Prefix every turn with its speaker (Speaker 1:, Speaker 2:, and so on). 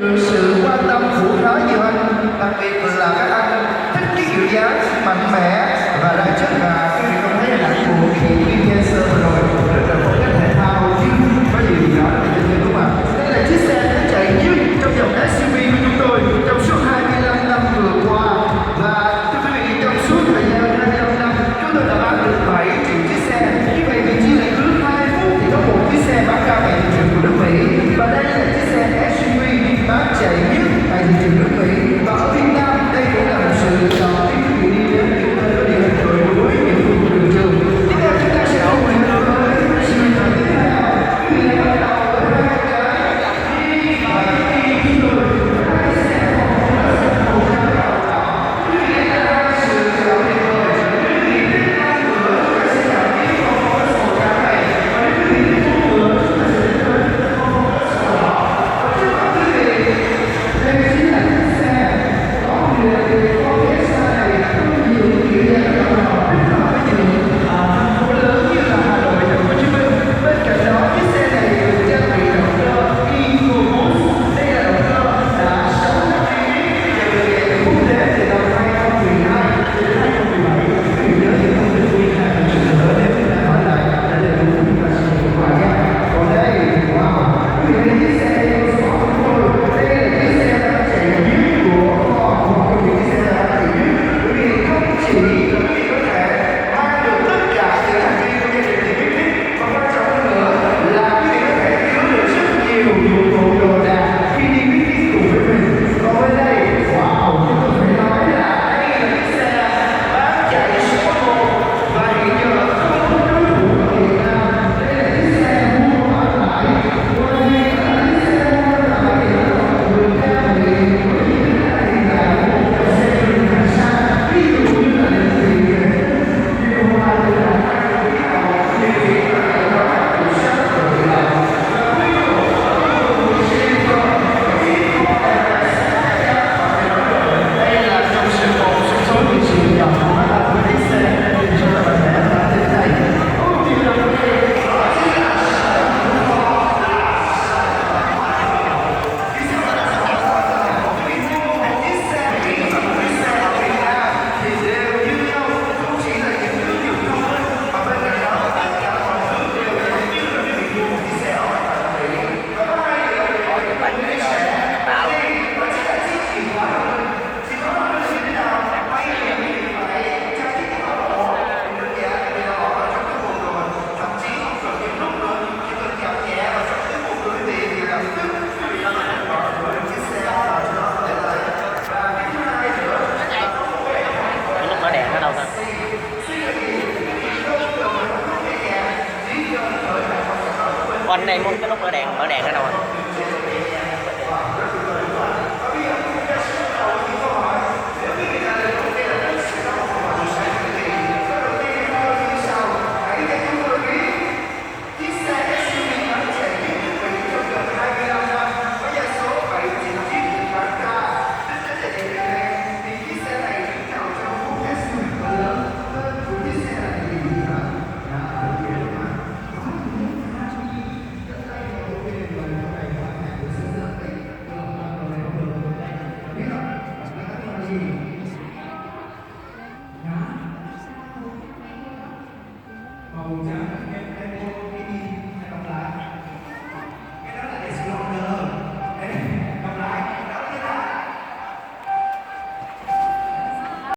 Speaker 1: Sự quan tâm của khá nhiều anh, đặc biệt là các anh thích cái kiểu dáng mạnh mẽ và đa chất, và cái việc không thấy hình ảnh của khi đi chơi sơ vừa rồi rất là phong cách thể thao chứ có gì đó là tự nhiên đúng không ạ? Đây là chiếc xe đã chạy nhất trong dòng SUV của chúng tôi trong suốt 25 năm vừa qua, và thưa quý vị, trong suốt thời gian 25 năm chúng tôi đã bán được 7 triệu chiếc xe. Như vậy vị trí là cứ 2 phút thì có một chiếc xe bán ra tại thị trường của nước Mỹ, và đây là chiếc xe SUV bán chạy nhất tại thị trường nước Mỹ, và ở Việt Nam đây cũng là một sự lựa chọn khi quý vị đi đến những nơi có địa hình đồi núi, những khu vực đường trường. Tiếp theo chúng ta sẽ cùng đến với sự lựa chọn tiếp theo. Quý vị hãy bắt đầu với hai cái đi và đi chúng tôi hai xe màu trắng và màu đỏ. Quý vị hãy ra sự lựa chọn tuyệt vời. Quý vị thích ăn bữa chúng ta sẽ chọn cái màu trắng này, và nếu quý vị thích uống bữa chúng ta sẽ đến với màu đỏ. Trước mặt quý vị, đây chính là chiếc xe có nhiều con ghế xe này có nhiều kiểu dáng rất là hợp với nhiều thành phố lớn như là Hà Nội, Thành phố Hồ Chí Minh. Bên cạnh đó, chiếc xe này được trang bị động cơ EcoBoost. Đây là động cơ đã 600 PS và được chạy quốc tế từ năm 2012 đến 2017. Quý vị nhớ những thông tin quy hạn được sự nữa nếu chúng ta hỏi lại đã đầy đủ chúng ta sẽ hiệu quả nha. Còn đây, wow, quý vị thấy chiếc xe EcoSport của tôi, đây là chiếc xe đã chạy nhất của Ford, một trong những chiếc xe đã chạy nhất. Quý vị không chỉ là quý vị có thể mang được tất cả những thành viên trong gia đình thì quý vị, và quan trọng hơn nữa là quý vị có thể chứa được rất nhiều dụng cụ đồ đạc khi đi meeting cùng với mình. Còn bên đây, wow, chúng tôi phải nói là đây là chiếc xe bán chạy Sport, và hiện giờ không có đối thủ ở Việt Nam. Đây là chiếc xe mua bán lại, ngoài ra là chiếc xe mua bán lại thì nó còn được trang bị với những cái hiện đại của một dòng xe truyền hành sang, ví dụ như là đèn tiền điều hòa tự động thay đổi khí hậu, điều khiển và cảnh báo tự sát tự động, và quy độ ở khu vực xe cho khi không phải là xe chạy và phải nói rồi. Đây là trong sự một trong số những sự chọn mà ta với chiếc xe dành cho các bạn trẻ tại thế này. Có một điều đặc biệt đó chính là
Speaker 2: cái lúc mở đèn ở đâu ta? Còn anh đây muốn cái lúc mở đèn ở đâu ạ?